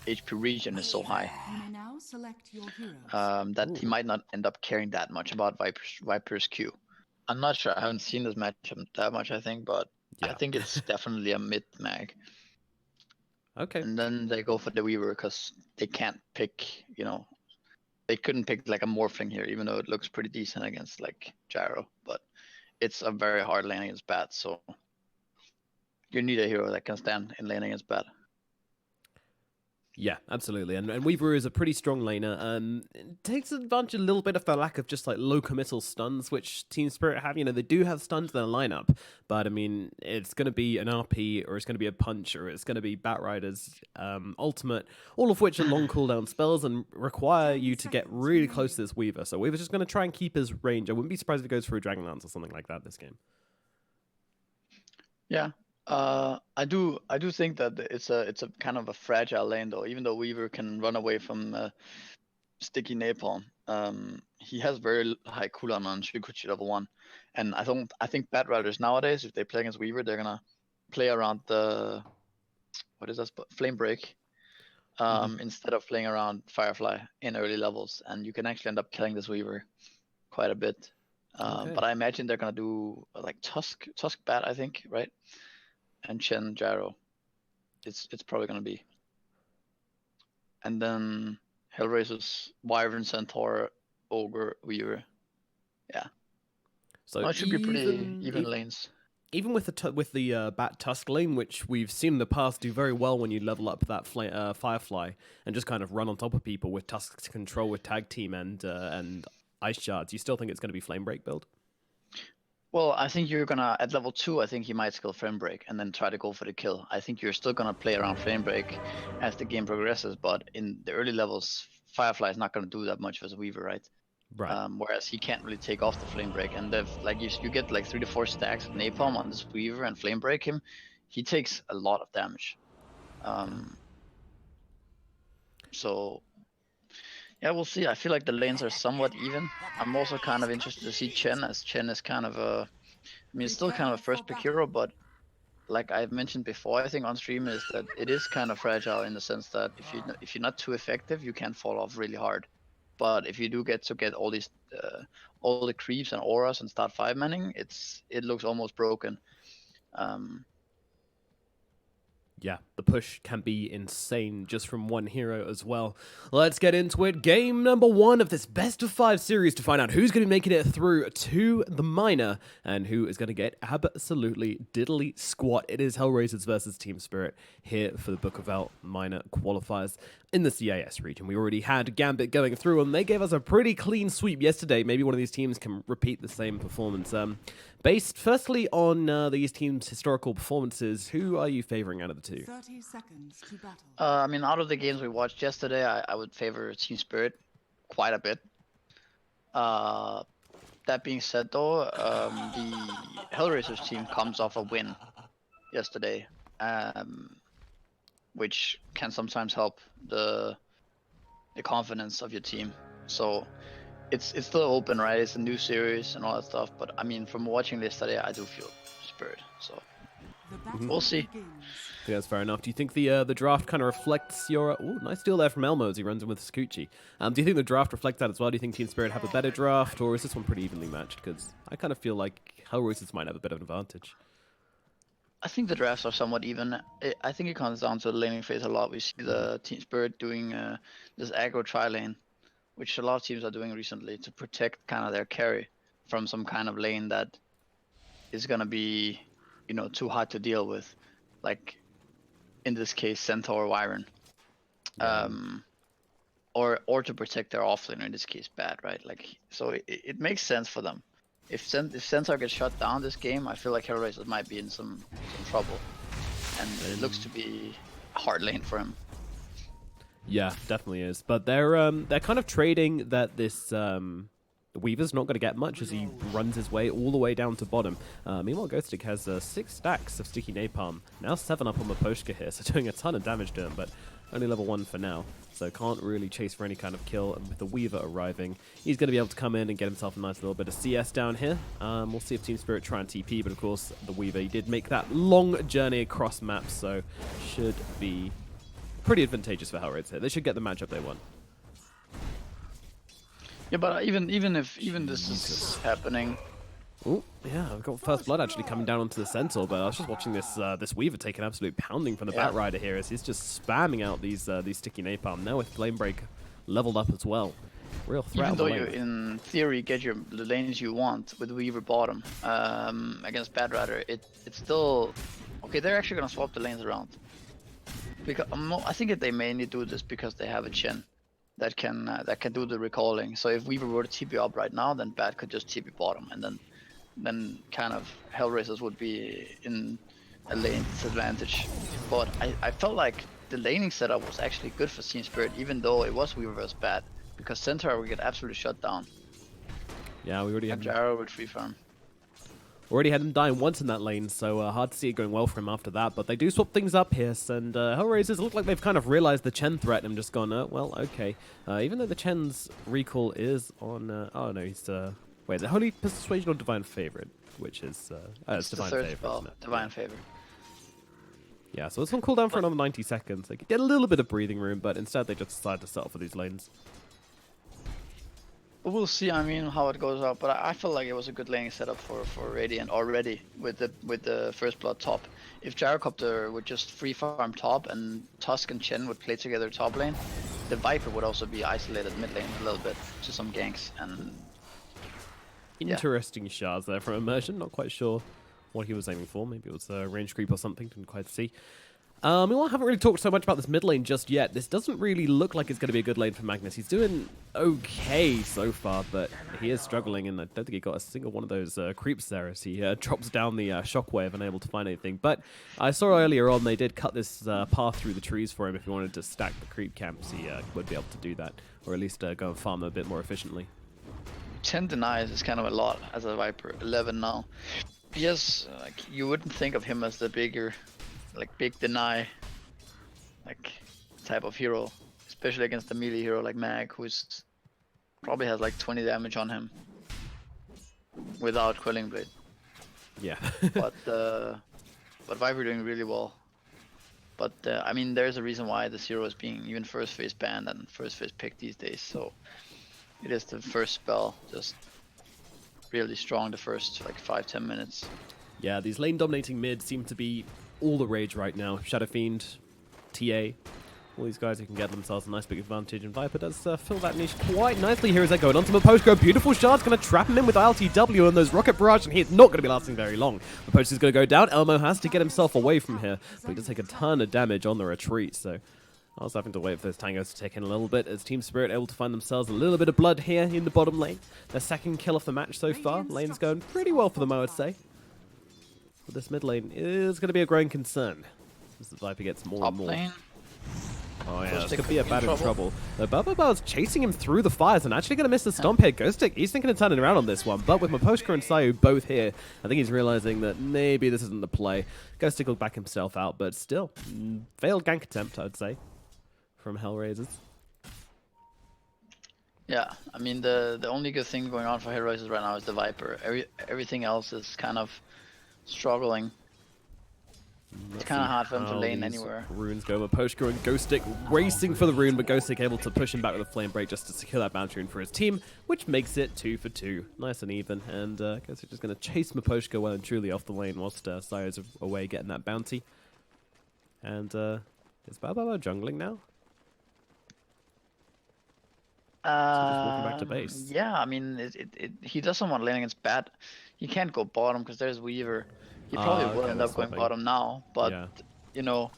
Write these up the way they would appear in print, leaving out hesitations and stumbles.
HP regen is so high You may now select your heroes. that he might not end up caring that much about Viper's Q. I'm not sure. I haven't seen this matchup that much, I think, but I Yeah. think it's definitely a mid mag. Okay. And then they go for the Weaver because they can't pick, they couldn't pick like a Morphling here, even though it looks pretty decent against like Gyro, but it's a very hard lane against Bat, so you need a hero that can stand in lane against Bat. Yeah, absolutely. And Weaver is a pretty strong laner. It takes advantage a little bit of the lack of just like low committal stuns, which Team Spirit have. They do have stuns in their lineup, but I mean, it's going to be an RP, or it's going to be a punch, or it's going to be Batrider's ultimate, all of which are long cooldown spells and require you to get really close to this Weaver. So Weaver's just going to try and keep his range. I wouldn't be surprised if he goes for a Dragonlance or something like that this game. Yeah. I do think that it's a kind of a fragile lane though. Even though Weaver can run away from sticky napalm, he has very high cooldown on Shukuchi level 1, and I think Batrider's nowadays, if they play against Weaver, they're gonna play around the flame break instead of playing around Firefly in early levels, and you can actually end up killing this Weaver quite a bit. Okay. But I imagine they're gonna do like Tusk Bat, I think, right? And Chen Gyro. It's probably gonna be. And then HellRaisers, Wyvern, Centaur, Ogre, Weaver. Yeah. So it should be pretty even lanes. Even with the Bat Tusk lane, which we've seen in the past do very well when you level up that Firefly and just kind of run on top of people with Tusk to control with Tag Team and Ice Shards, you still think it's going to be Flame Break build? Well, I think you're gonna, at level 2, I think you might skill Flame Break and then try to go for the kill. I think you're still gonna play around Flame Break as the game progresses, but in the early levels, Firefly is not gonna do that much as a Weaver, right? Right. Whereas he can't really take off the Flame Break, and like you get like 3 to 4 stacks of Napalm on this Weaver and Flame Break him, he takes a lot of damage. So yeah, we'll see. I feel like the lanes are somewhat even. I'm also kind of interested to see Chen, as Chen is kind of a, I mean, it's still kind of a first pick hero, but like I've mentioned before, I think on stream, is that it is kind of fragile in the sense that if you're not too effective, you can fall off really hard. But if you do get all these all the creeps and auras and start 5-manning, it looks almost broken. Yeah, the push can be insane just from one hero as well. Let's get into it. Game number 1 of this best of 5 series to find out who's going to be making it through to the minor and who is going to get absolutely diddly squat. It is HellRaisers versus Team Spirit here for the Bukovel Minor qualifiers in the CIS region. We already had Gambit going through, and they gave us a pretty clean sweep yesterday. Maybe one of these teams can repeat the same performance. Based firstly on these teams' historical performances, who are you favoring out of the two? 30 seconds to battle. I mean, out of the games we watched yesterday, I would favor Team Spirit quite a bit. That being said, though, the HellRaisers team comes off a win yesterday, which can sometimes help the confidence of your team. So it's still open, right? It's a new series and all that stuff. But I mean, from watching this yesterday, I do feel Spirit. So we'll see. I think that's fair enough. Do you think the draft kind of reflects your... Ooh, nice deal there from Elmo as he runs in with Scucci. Do you think the draft reflects that as well? Do you think Team Spirit have a better draft, or is this one pretty evenly matched? Because I kind of feel like HellRaisers might have a bit of an advantage. I think the drafts are somewhat even. I think it comes down to the laning phase a lot. We see the Team Spirit doing this aggro tri-lane, which a lot of teams are doing recently to protect kind of their carry from some kind of lane that is going to be, too hard to deal with. Like, in this case, Centaur or Wyvern. Or to protect their offlaner, in this case, Bat, right? Like, so it makes sense for them. If Centaur gets shut down this game, I feel like HellRaisers might be in some trouble. And it looks to be a hard lane for him. Yeah, definitely is. But they're kind of trading that this Weaver's not going to get much as he runs his way all the way down to bottom. Meanwhile, Ghostic has 6 stacks of Sticky Napalm. Now 7 up on Maposhka here, so doing a ton of damage to him, but only level 1 for now. So can't really chase for any kind of kill. And with the Weaver arriving, he's going to be able to come in and get himself a nice little bit of CS down here. We'll see if Team Spirit try and TP, but of course, the Weaver, he did make that long journey across maps, so should be pretty advantageous for HellRaisers here. They should get the matchup they want. Yeah, but even this is happening. Oh, yeah, I've got First Blood actually coming down onto the Centaur, but I was just watching this Weaver take an absolute pounding from the Bat Rider here as he's just spamming out these sticky napalm. Now with Flame Break leveled up as well. Real threat. Even though you, in theory, get the lanes you want with Weaver bottom against Bat Rider, it's still... Okay, they're actually going to swap the lanes around. Because I think that they mainly do this because they have a Chen that can do the recalling. So if Weaver were to TP up right now, then Bat could just TP bottom, and then kind of HellRaisers would be in a lane disadvantage. But I felt like the laning setup was actually good for Team Spirit, even though it was Weaver versus Bat, because Centaur would get absolutely shut down. Yeah, we already had Gyro with free farm. Already had him dying once in that lane, so hard to see it going well for him after that. But they do swap things up here, and HellRaisers look like they've kind of realized the Chen threat and just gone, well, okay. Even though the Chen's recall is on... oh, no, he's... wait, the Holy Persuasion or Divine Favorite? Which is... it's Divine Favorite, isn't it? Divine Favor. Yeah, so it's on cooldown for another 90 seconds. They could get a little bit of breathing room, but instead they just decide to settle for these lanes. We'll see, I mean, how it goes out, but I feel like it was a good laning setup for Radiant already with the First Blood top. If Gyrocopter would just free farm top and Tusk and Chen would play together top lane, the Viper would also be isolated mid lane a little bit to some ganks. And interesting shards there from Immersion. Not quite sure what he was aiming for. Maybe it was a range creep or something. Didn't quite see. We haven't really talked so much about this mid lane just yet. This doesn't really look like it's going to be a good lane for Magnus. He's doing okay so far, but he is struggling, and I don't think he got a single one of those creeps there as he drops down the shockwave, unable to find anything. But I saw earlier on they did cut this path through the trees for him. If he wanted to stack the creep camps, he would be able to do that, or at least go and farm them a bit more efficiently. 10 denies is kind of a lot as a Viper. 11 now. Yes, like you wouldn't think of him as the bigger... big deny type of hero, especially against a melee hero like Mag, who's probably has 20 damage on him without Quelling Blade. Yeah. but Viper doing really well. But I mean, there's a reason why this hero is being even first phase banned and first phase picked these days. So it is the first spell, just really strong the first 5-10 minutes. Yeah, these lane dominating mid seem to be all the rage right now. Shadow Fiend, TA, all these guys who can get themselves a nice big advantage, and Viper does fill that niche quite nicely here as they're going onto Maposhko. Beautiful shard's going to trap him in with ILTW and those Rocket Barrage, and he's not going to be lasting very long. Maposhko's going to go down. Elmo has to get himself away from here, but he does take a ton of damage on the retreat, so I was having to wait for those tangos to take in a little bit as Team Spirit able to find themselves a little bit of blood here in the bottom lane. Their second kill of the match so far. Lane's going pretty well for them, I would say. But this mid lane is going to be a growing concern as the Viper gets more and more. Lane. Oh yeah, this could be a bad in trouble. Bababal's chasing him through the fires and actually going to miss the stomp here. Ghostic, he's thinking of turning around on this one, but with Maposhka and Sayu both here, I think he's realizing that maybe this isn't the play. Ghostic will back himself out, but still, failed gank attempt, I'd say, from HellRaisers. Yeah, I mean, the only good thing going on for HellRaisers right now is the Viper. Everything else is kind of struggling. It's kind of hard for him to lane anywhere. Runes go. Maposhka and Ghostic racing for the rune, but Ghostic able to push him back with a flame break just to secure that bounty rune for his team, which makes it 2 for 2. Nice and even. And Ghostic just going to chase Maposhka well and truly off the lane whilst Sayo's away getting that bounty. And is Bababa jungling now? Just walking back to base. Yeah, I mean, he doesn't want to lane against Bat. He can't go bottom because there's Weaver. He probably will end up going bottom now, but you know,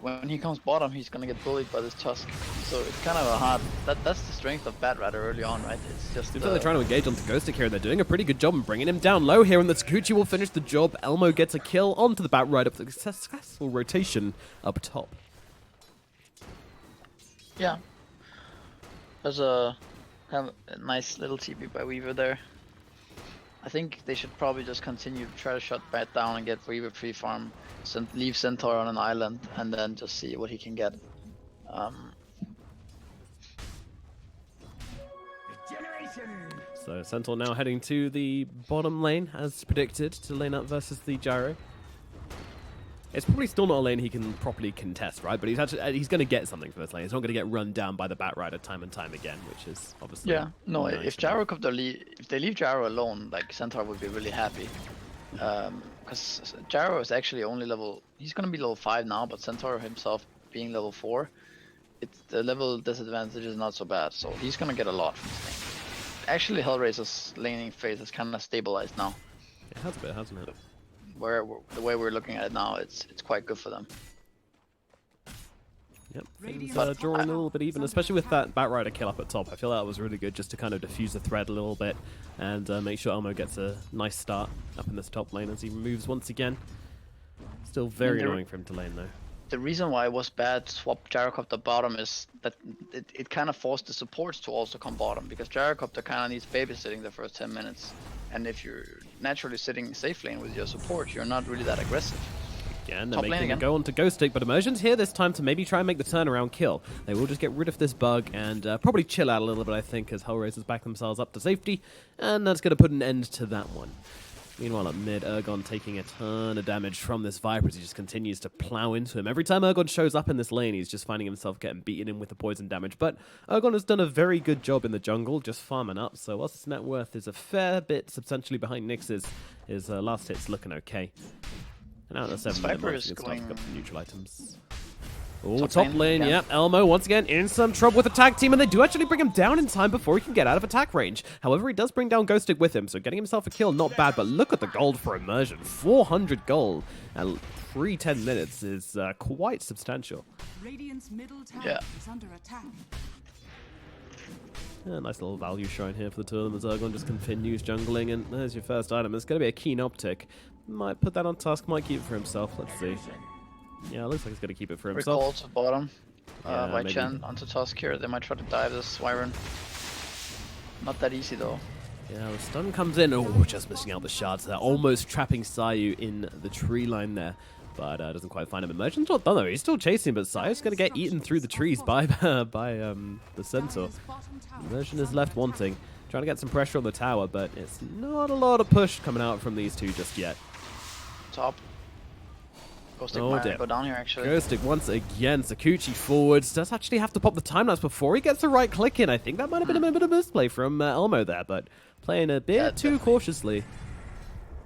when he comes bottom, he's gonna get bullied by this Tusk. So it's kind of a hard. That's the strength of Bat Rider early on, right? It's just. Seems like they're trying to engage onto Ghostic here, and they're doing a pretty good job in bringing him down low here. And the Takuchi will finish the job. Elmo gets a kill onto the Bat Rider with a successful rotation up top. Yeah. There's a kind of a nice little TP by Weaver there. I think they should probably just continue to try to shut Bat down and get Weaver free farm, leave Centaur on an island, and then just see what he can get. So Centaur now heading to the bottom lane as predicted to lane up versus the Gyro. It's probably still not a lane he can properly contest, right? But he's going to get something for this lane. He's not going to get run down by the Batrider time and time again, which is obviously... Yeah, no, nice if they leave Gyro alone, like, Centaur would be really happy. Because Gyro is actually only he's going to be level 5 now, but Centaur himself being level 4, the level disadvantage is not so bad, so he's going to get a lot from this lane. Actually, HellRaisers' laning phase is kind of stabilized now. It has a bit, hasn't it? The way we're looking at it now, it's quite good for them. Yep, things are drawing a little bit even, especially with that Batrider kill up at top. I feel that was really good just to kind of diffuse the thread a little bit and make sure Elmo gets a nice start up in this top lane as he moves once again. Still very annoying for him to lane though. The reason why it was bad to swap Gyrocopter bottom is that it kind of forced the supports to also come bottom, because Gyrocopter kind of needs babysitting the first 10 minutes. And if you're naturally sitting safe lane with your support, you're not really that aggressive. Again, they're making him go on to Ghost Stick, but Immersion's here this time to maybe try and make the turnaround kill. They will just get rid of this bug and probably chill out a little bit, I think, as HellRaisers back themselves up to safety. And that's going to put an end to that one. Meanwhile, at mid, Ergon taking a ton of damage from this Viper as he just continues to plow into him. Every time Ergon shows up in this lane, he's just finding himself getting beaten in with the poison damage. But Ergon has done a very good job in the jungle, just farming up. So whilst his net worth is a fair bit substantially behind Nyx's, his last hit's looking okay. And out of the 7-minute mark, he can start to pick up some neutral items. Oh, top lane, yep. Elmo, once again, in some trouble with the tag team, and they do actually bring him down in time before he can get out of attack range. However, he does bring down Ghost Stick with him, so getting himself a kill, not bad, but look at the gold for Immersion. 400 gold at 3-10 minutes is quite substantial. Radiant's middle tower is under attack. Yeah, nice little value showing here for the two of them as Ergon just continues jungling, and there's your first item. It's going to be a keen optic. Might put that on Tusk, might keep it for himself. Let's see. Yeah, it looks like he's going to keep it for himself. Recall to bottom. Yeah, White Chen onto Tusk here. They might try to dive this Wyvern. Not that easy though. Yeah, the stun comes in. Oh, just missing out the shards there. Almost trapping Sayu in the tree line there. But doesn't quite find him. Immersion's not done though. He's still chasing, but Sayu's going to get eaten through the trees by the Centaur. Immersion is left wanting. Trying to get some pressure on the tower, but it's not a lot of push coming out from these two just yet. Top. Ghost Stick might go down here actually. Ghost Stick once again. Sakuchi forwards. Does actually have to pop the time lapse before he gets the right click in. I think that might have been a bit of a misplay from Elmo there, but playing a bit too cautiously.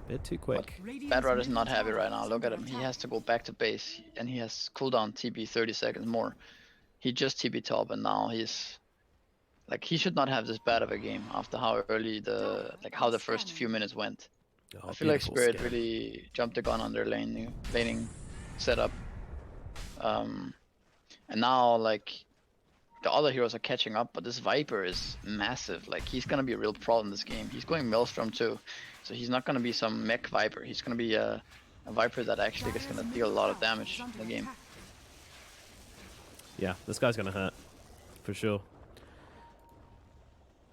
A bit too quick. Batrider is not happy right now. Look at him. He has to go back to base, and he has cooldown TP 30 seconds more. He just TP top, and now he's like, he should not have this bad of a game after how early how the first few minutes went. Oh, I feel like Spirit really jumped the gun on their laning setup. And now, like, the other heroes are catching up, but this Viper is massive. Like, he's gonna be a real problem this game. He's going Maelstrom too, so he's not gonna be some mech Viper. He's gonna be a Viper that actually is gonna deal a lot of damage in the game. Yeah, this guy's gonna hurt, for sure.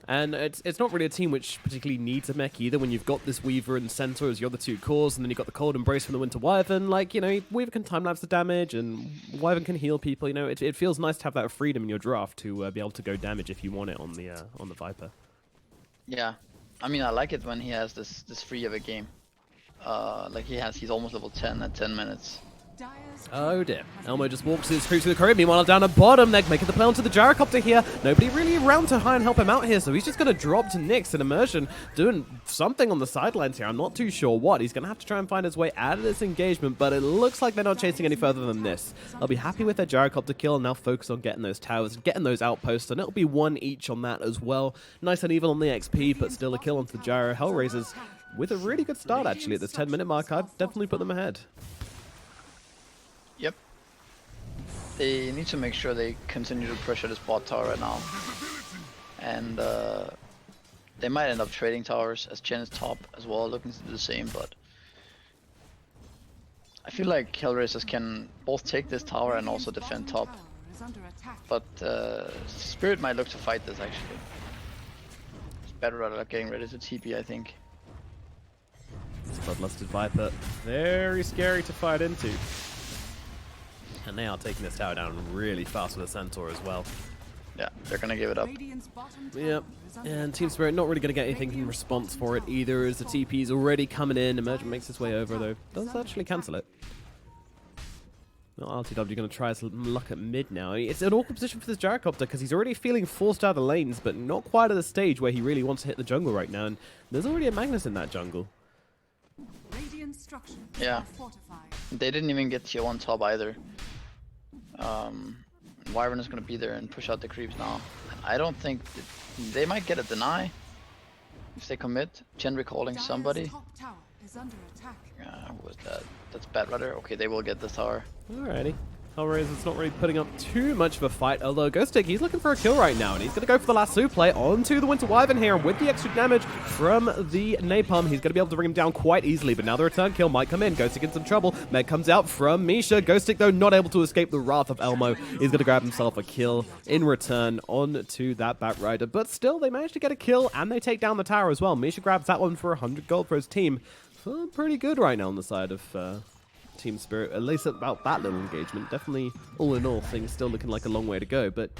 And it's not really a team which particularly needs a mech either when you've got this Weaver and Centaur as your other two cores, and then you've got the Cold Embrace from the Winter Wyvern. Like, you know, Weaver can time-lapse the damage, and Wyvern can heal people. You know, it feels nice to have that freedom in your draft to be able to go damage if you want it on the Viper. Yeah, I mean, I like it when he has this free of a game. Like he's almost level 10 at 10 minutes. Oh dear. Elmo just walks his crew to the crib. Meanwhile, down at bottom, they're making the play onto the Gyrocopter here. Nobody really around to try and help him out here, so he's just going to drop to Nyx in Immersion, doing something on the sidelines here. I'm not too sure what. He's going to have to try and find his way out of this engagement, but it looks like they're not chasing any further than this. They'll be happy with their Gyrocopter kill and now focus on getting those towers, getting those outposts, and it'll be one each on that as well. Nice and even on the XP, but still a kill onto the Gyro. HellRaisers with a really good start, actually, at this 10-minute mark. I'd definitely put them ahead. Yep. They need to make sure they continue to pressure this bot tower right now. And they might end up trading towers as Chen is top as well, looking to do the same, but I feel like HellRaisers can both take this tower and also defend top. But Spirit might look to fight this actually. It's better rather getting ready to TP, I think. This bloodlusted Viper, very scary to fight into. And they are taking this tower down really fast with a Centaur as well. Yeah, they're gonna give it up. Yep. And Team Spirit not really gonna get anything in response for it either, as the TP's already coming in. Emergent makes his way over though. Does actually cancel it. Well, RTW going to try his luck at mid now. It's an awkward position for this gyrocopter because he's already feeling forced out of the lanes, but not quite at the stage where he really wants to hit the jungle right now. And there's already a Magnus in that jungle. Radiant structures Yeah. are fortified. They didn't even get tier 1 top either. Wyvern is going to be there and push out the creeps now. I don't think they might get a deny if they commit. Chen recalling Dire's somebody. top tower is under attack. Who was that? That's Bad Rudder. Okay, they will get this tower. Alrighty. HellRaisers not really putting up too much of a fight, although Ghostic, he's looking for a kill right now, and he's going to go for the lasso play onto the Winter Wyvern here, and with the extra damage from the Napalm, he's going to be able to bring him down quite easily, but now the return kill might come in. Ghostic in some trouble. Meg comes out from Misha. Ghostic, though, not able to escape the wrath of Elmo. He's going to grab himself a kill in return onto that Batrider, but still, they manage to get a kill, and they take down the tower as well. Misha grabs that one for 100 gold for his team. Feeling pretty good right now on the side of Team Spirit, at least about that little engagement. Definitely, all in all, things still looking like a long way to go, but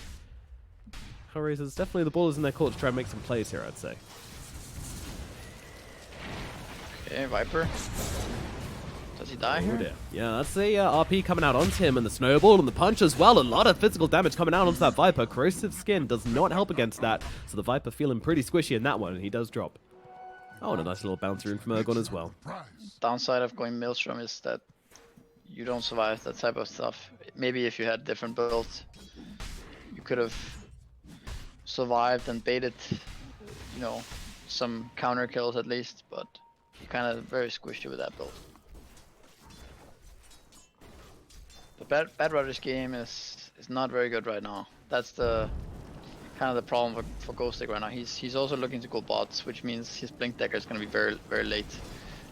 HellRaisers, definitely the ball is in their court to try and make some plays here, I'd say. Okay, Viper. Does he die here? Oh dear. Yeah, that's the RP coming out onto him, and the snowball and the punch as well. A lot of physical damage coming out onto that Viper. Corrosive skin does not help against that, so the Viper feeling pretty squishy in that one, and he does drop. Oh, and a nice little bouncer in from Ergon as well. Downside of going Maelstrom is that you don't survive that type of stuff. Maybe if you had different builds, you could have survived and baited, you know, some counter kills at least, but you're kind of very squishy with that build. The Bad Rudder's game is not very good right now. That's the kind of the problem for Ghostic right now. He's also looking to go bots, which means his Blink Dagger is going to be very, very late.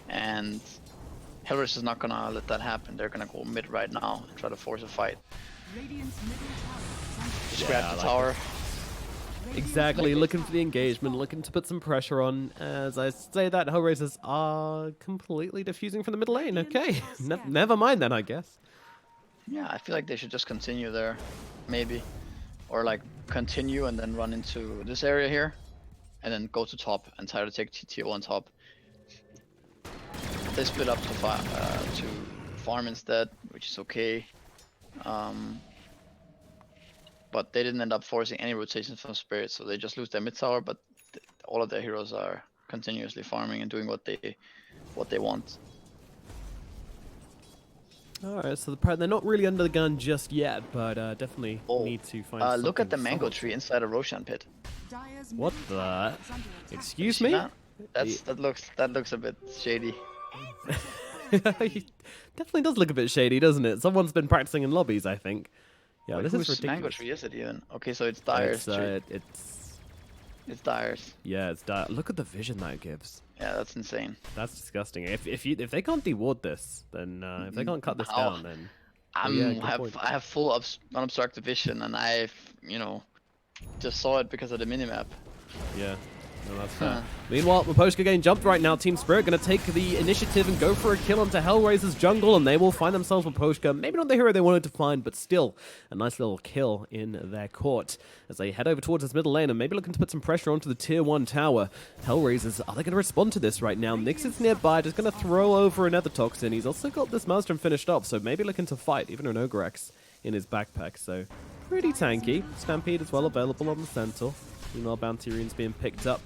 And HellRaisers is not going to let that happen. They're going to go mid right now and try to force a fight. Radiant's middle tower is under attack. Just grab the tower. Exactly, looking for the engagement, looking to put some pressure on. As I say that, HellRaisers are completely diffusing from the middle lane. Okay, never mind then, I guess. Yeah, I feel like they should just continue there, maybe. Or like continue and then run into this area here. And then go to top and try to take tier 1 top. They split up to farm instead, which is okay. But they didn't end up forcing any rotations from Spirit, so they just lose their mid tower, but all of their heroes are continuously farming and doing what they want. Alright, so they're not really under the gun just yet, but definitely need to find look at the something mango solid. Tree inside a Roshan pit. Dire's What middle the? tower is under attack. Excuse See me? that? That looks a bit shady. He definitely does look a bit shady, doesn't it? Someone's been practicing in lobbies, I think. Yeah, Wait, this is whose ridiculous. mango tree is it even? Okay, so it's Dire's tree. It's Dire's. Yeah, it's dire. Look at the vision that gives. Yeah, that's insane. That's disgusting. If they can't deward this, then if they can't cut this How? down, then I have full unobstructed vision, and I've just saw it because of the minimap. yeah. No, that's fair. Meanwhile, Maposhka getting jumped right now. Team Spirit going to take the initiative and go for a kill onto HellRaisers jungle, and they will find themselves Maposhka. Maybe not the hero they wanted to find, but still a nice little kill in their court as they head over towards this middle lane and maybe looking to put some pressure onto the tier 1 tower. HellRaisers, are they going to respond to this right now? Nyx is nearby, just going to throw over another Toxin. He's also got this Maelstrom finished off, so maybe looking to fight, even an Ogrex in his backpack, so pretty tanky. Stampede as well available on the Centaur. Meanwhile, Bounty-Rune's being picked up.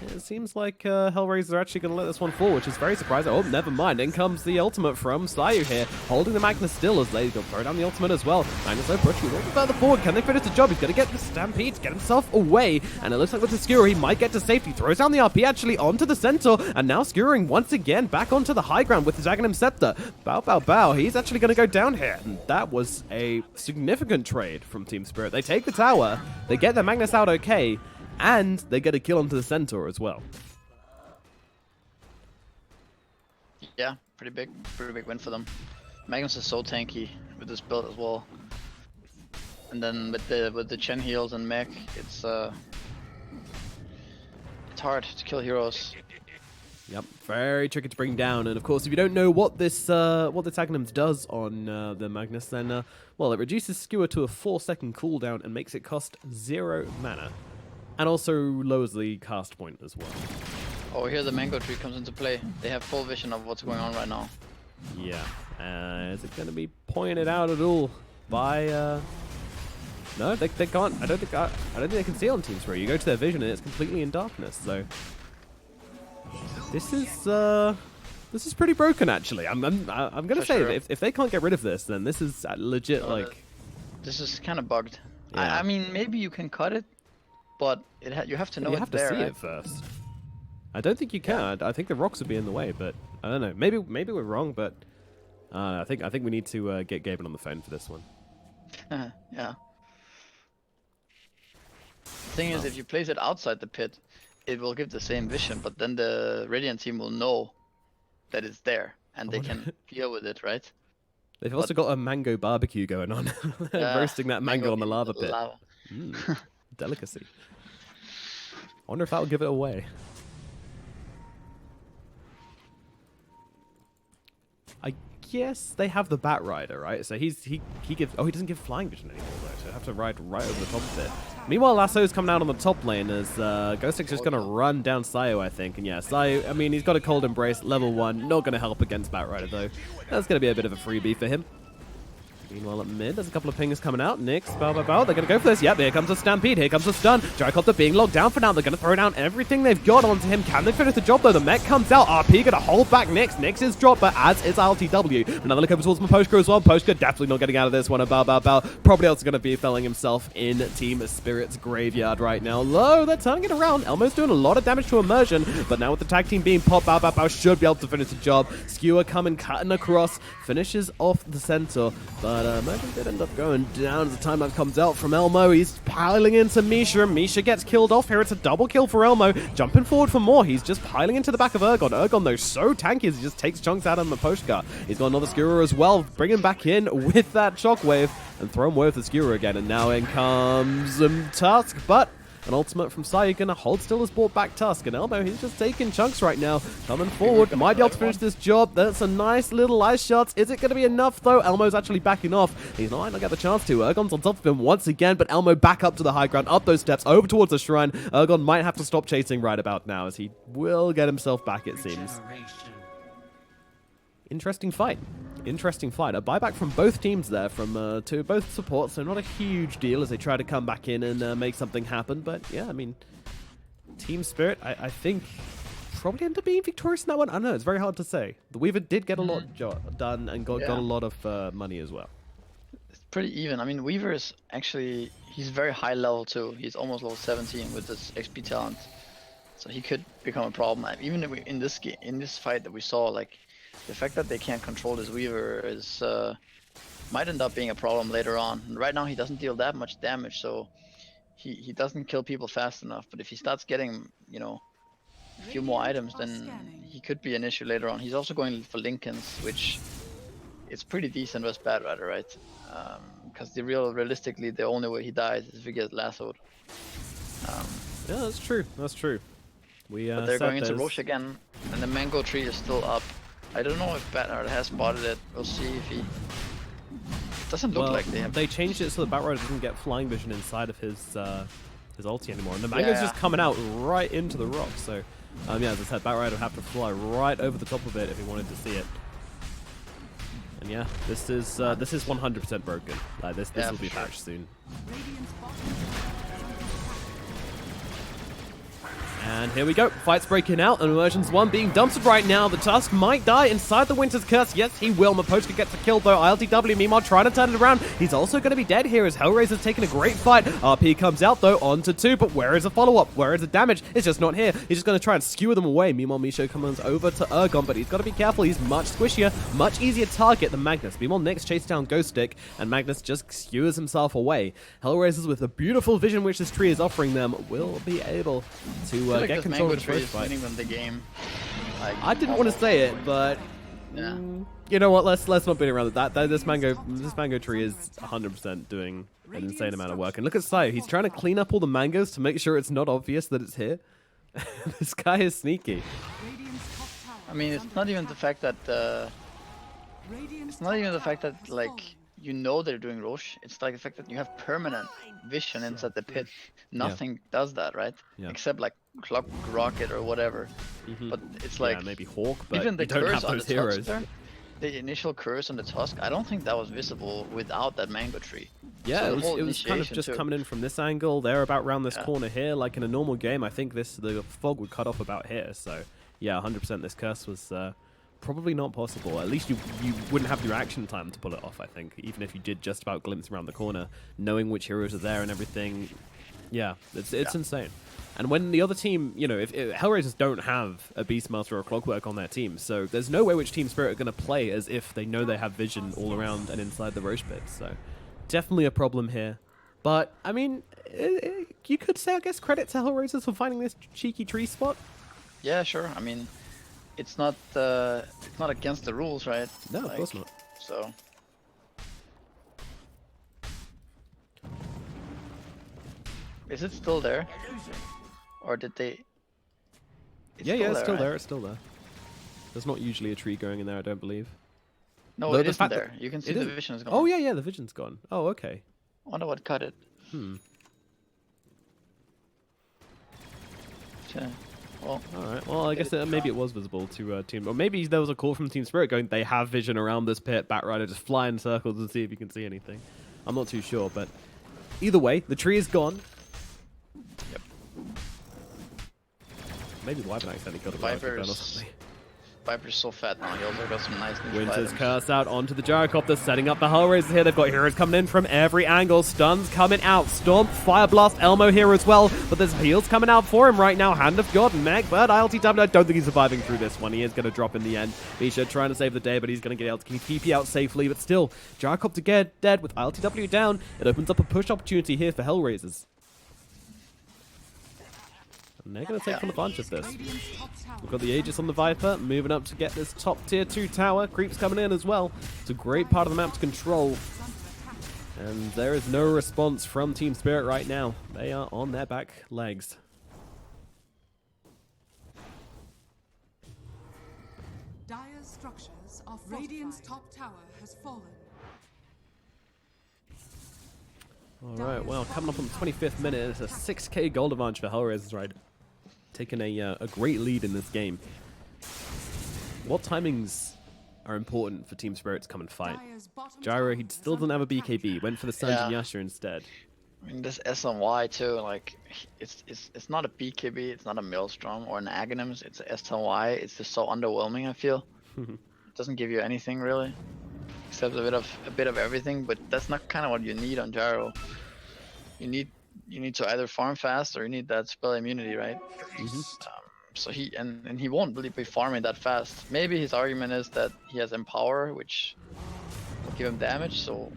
It seems like HellRaisers are actually going to let this one fall, which is very surprising. Oh, never mind. In comes the ultimate from Sayu here, holding the Magnus still as they go throw down the ultimate as well. Magnus so pushy, a little bit further forward. Can they finish the job? He's going to get the Stampede to get himself away. And it looks like with the Skewer, he might get to safety. Throws down the RP actually onto the Centaur. And now skewering once again back onto the high ground with his Aghanim Scepter. Bow, bow, bow. He's actually going to go down here. And that was a significant trade from Team Spirit. They take the tower. They get their Magnus out okay. And they get a kill onto the Centaur as well. Yeah, pretty big win for them. Magnus is so tanky with this build as well. And then with the Chen heals and mech, it's hard to kill heroes. Yep, very tricky to bring down. And of course, if you don't know what this Aghanim does on the Magnus, then well, it reduces Skewer to a 4-second cooldown and makes it cost 0 mana. And also lowers the cast point as well. Oh, here the mango tree comes into play. They have full vision of what's going on right now. Yeah. Is it going to be pointed out at all by? No, they can't. I don't think they can see it on Team 3. You go to their vision and it's completely in darkness. So this is pretty broken actually. I'm gonna say that if they can't get rid of this, then this is legit like. This is kind of bugged. Yeah. I mean, maybe you can cut it, but you have to know You have it's there. to see it first. I don't think you can. I think the rocks would be in the way, but I don't know. Maybe we're wrong, but I think we need to get Gaben on the phone for this one. Yeah. The thing is, if you place it outside the pit, it will give the same vision, but then the Radiant team will know that it's there, and they can deal with it, right? They've also got a mango barbecue going on. Roasting that mango on the lava pit. Delicacy. I wonder if that will give it away. I guess they have the Bat Rider, right? So he gives. Oh, he doesn't give flying vision anymore though. So I have to ride right over the top of it. Meanwhile, Lasso's coming out on the top lane as Ghostic's just gonna run down Sayo, I think. And yeah, Sayo. I mean, he's got a Cold Embrace, level 1. Not gonna help against Bat Rider though. That's gonna be a bit of a freebie for him. Meanwhile, at mid, there's a couple of pings coming out. Nyx, bow. They're going to go for this. Yep, here comes a Stampede. Here comes a stun. Gyrocopter being locked down for now. They're going to throw down everything they've got onto him. Can they finish the job, though? The mech comes out. RP going to hold back Nyx. Nyx is dropped, but as is LTW. Another look over towards Maposhka as well. Maposhka definitely not getting out of this one. Bow. Probably also going to be felling himself in Team Spirit's graveyard right now. Low, they're turning it around. Elmo's doing a lot of damage to Immersion, but now with the tag team being popped, Bow should be able to finish the job. Skewer coming, cutting across. Finishes off the center, but Immersion did end up going down as the timeline comes out from Elmo. He's piling into Misha. Misha gets killed off here. It's a double kill for Elmo. Jumping forward for more. He's just piling into the back of Ergon. Ergon, though, so tanky as he just takes chunks out of Maposhka. He's got another Skewer as well. Bring him back in with that shockwave and throw him with the Skewer again. And now in comes Tusk, but an ultimate from Sayu gonna hold still has brought back Tusk. And Elmo, he's just taking chunks right now. Coming forward, might be able to finish this job. That's a nice little ice shots. Is it gonna be enough though? Elmo's actually backing off. He's not gonna get the chance to. Ergon's on top of him once again, but Elmo back up to the high ground, up those steps, over towards the shrine. Ergon might have to stop chasing right about now as he will get himself back, it seems. Interesting fight. Interesting fight. A buyback from both teams there, from both supports, so not a huge deal as they try to come back in and make something happen. But yeah, I mean, Team Spirit, I think, probably end up being victorious in that one. I don't know, it's very hard to say. The Weaver did get a lot done and got a lot of money as well. It's pretty even. I mean, Weaver is actually, he's very high level too. He's almost level 17 with his XP talent. So he could become a problem. Even if in this fight that we saw, like, the fact that they can't control this Weaver is might end up being a problem later on. And right now he doesn't deal that much damage, so he doesn't kill people fast enough. But if he starts getting, you know, a few more items, then he could be an issue later on. He's also going for Lincolns, which is pretty decent versus Bad Rider, right? Because realistically, the only way he dies is if he gets lassoed. Yeah, that's true. That's true. But they're going into Roche again, and the mango tree is still up. I don't know if Batrider has spotted it. We'll see if he... It doesn't look like they have... They changed it so that Batrider doesn't get flying vision inside of his ulti anymore. And the mango's just coming out right into the rock. So, yeah, as I said, Batrider would have to fly right over the top of it if he wanted to see it. And yeah, this is 100% broken. Like this will be patched soon. And here we go. Fight's breaking out, and Immersion's 1 being dumpstered right now. The Tusk might die inside the Winter's Curse. Yes, he will. Mapochka gets a kill, though. ILTW, meanwhile, trying to turn it around. He's also going to be dead here as HellRaisers taking a great fight. RP comes out, though, onto 2, but where is the follow-up? Where is the damage? It's just not here. He's just going to try and skewer them away. Meanwhile, Misho comes over to Ergon, but he's got to be careful. He's much squishier, much easier target than Magnus. Meanwhile, Nyx chases down Ghost Stick, and Magnus just skewers himself away. HellRaisers, with the beautiful vision which this tree is offering them, will be able to get control of the first fight. Winning them the game. Like, I didn't want to say it, but you know what? Let's not beat around with that. This mango tree is 100% doing an insane amount of work. And look at Sayo. He's trying to clean up all the mangoes to make sure it's not obvious that it's here. This guy is sneaky. I mean, it's not even the fact that like you know they're doing Roche. It's like the fact that you have permanent vision inside the pit. Nothing does that, right? Except like Clock Rocket or whatever. But it's like maybe Hawk, but even the you don't have curse on those the heroes. Tuskster, the initial curse on the Tusk, I don't think that was visible without that mango tree. Yeah, So the it whole was kind of initiation just too. coming in from this angle. They're about round this Yeah. corner here. Like in a normal game, I think the fog would cut off about here. So yeah, 100% this curse was probably not possible. At least you wouldn't have the reaction time to pull it off, I think. Even if you did just about glimpse around the corner, knowing which heroes are there and everything. Yeah, it's insane. And when the other team, you know, if HellRaisers don't have a Beastmaster or a Clockwork on their team, so there's no way which Team Spirit are going to play as if they know they have vision all around and inside the Roche pit. So definitely a problem here. But, I mean, you could say, I guess, credit to HellRaisers for finding this cheeky tree spot. Yeah, sure. I mean, it's not against the rules, right? No, of course not. So. Is it still there? Or did they? Yeah, it's still right? there. It's still there. There's not usually a tree going in there, I don't believe. No, Though it the isn't fact that- there. You can see It the is- vision is gone. Oh, yeah, the vision's gone. Oh, okay. I wonder what cut it. Okay. Well, Alright, well, I guess maybe it was visible to Team... Or maybe there was a call from Team Spirit going, they have vision around this pit, Batrider, just fly in circles and see if you can see anything. I'm not too sure, but either way, the tree is gone. Yep. Maybe Wyvern accidentally killed a Viper or something. Viper's so fat now. He also got some nice ninja Winter's items. curse out onto the Gyrocopter, setting up the HellRaisers here. They've got heroes coming in from every angle. Stuns coming out. Stomp, Fire Blast, Elmo here as well. But there's heals coming out for him right now. Hand of God, Meg, but ILTW, I don't think he's surviving through this one. He is going to drop in the end. Misha trying to save the day, but he's going to get able to keep TP out safely. But still, Gyrocopter get dead with ILTW down. It opens up a push opportunity here for HellRaisers. And they're going to take full advantage of this. Radiant's top tower We've got the Aegis on the Viper, moving up to get this top tier 2 tower. Creeps coming in as well. It's a great part of the map to control. is under attack. And there is no response from Team Spirit right now. They are on their back legs. Dire's structures are Radiant's top tower has fallen. Alright, well, coming up on the 25th minute, it's a 6k gold advantage for HellRaisers, right? Taking a great lead in this game. What timings are important for Team Spirit to come and fight? Dire's bottom Gyro, tower he is still doesn't have a under attack. BKB. Went for the Sanjin Yeah. Yasha instead. I mean, this S and Y too. Like, it's not a BKB. It's not a Maelstrom or an Aghanims. It's a S and Y. It's just so underwhelming. I feel. It doesn't give you anything really, except a bit of everything. But that's not kind of what you need on Gyro. You need to either farm fast or you need that spell immunity, right? So he won't really be farming that fast. Maybe his argument is that he has Empower, which will give him damage, so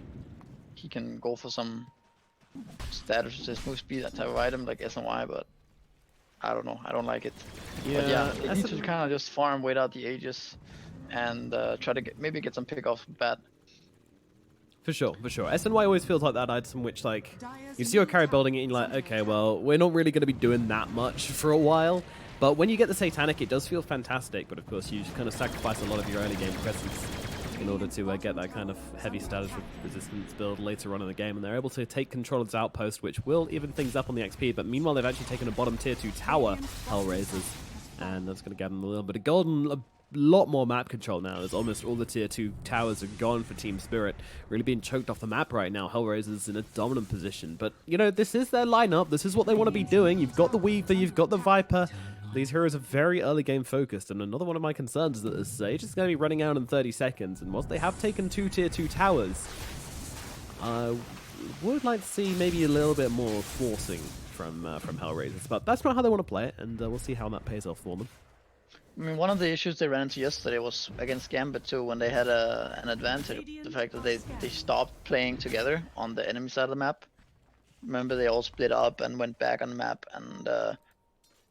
he can go for some status move speed, that type of item like S and Y, but I don't know. I don't like it. But yeah, they need to kind of just farm, wait out the Aegis, and try to maybe get some pick off bat. For sure, for sure. SNY always feels like that item which, like, you see your carry building it and you're like, okay, well, we're not really going to be doing that much for a while. But when you get the Satanic, it does feel fantastic. But of course, you just kind of sacrifice a lot of your early game presence in order to get that kind of heavy status resistance build later on in the game. And they're able to take control of this outpost, which will even things up on the XP. But meanwhile, they've actually taken a bottom tier 2 tower, HellRaisers. And that's going to get them a little bit of gold and a lot more map control now, as almost all the tier 2 towers are gone for Team Spirit. Really being choked off the map right now. HellRaisers in a dominant position. But, you know, this is their lineup. This is what they want to be doing. You've got the Weaver, you've got the Viper. These heroes are very early game focused, and another one of my concerns is that this Sage is going to be running out in 30 seconds, and whilst they have taken 2 tier 2 towers, I would like to see maybe a little bit more forcing from HellRaisers, but that's not how they want to play it, and we'll see how that pays off for them. I mean, one of the issues they ran into yesterday was against Gambit too, when they had an advantage. The fact that they stopped playing together on the enemy side of the map. Remember, they all split up and went back on the map, and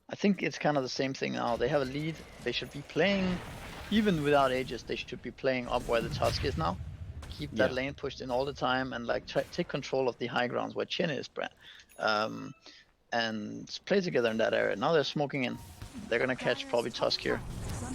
I think it's kind of the same thing now. They have a lead. They should be playing, even without Aegis, they should be playing up where the Tusk is now. Keep that lane pushed in all the time and like take control of the high grounds where Chin is, and play together in that area. Now they're smoking in. They're gonna catch probably Tusk here.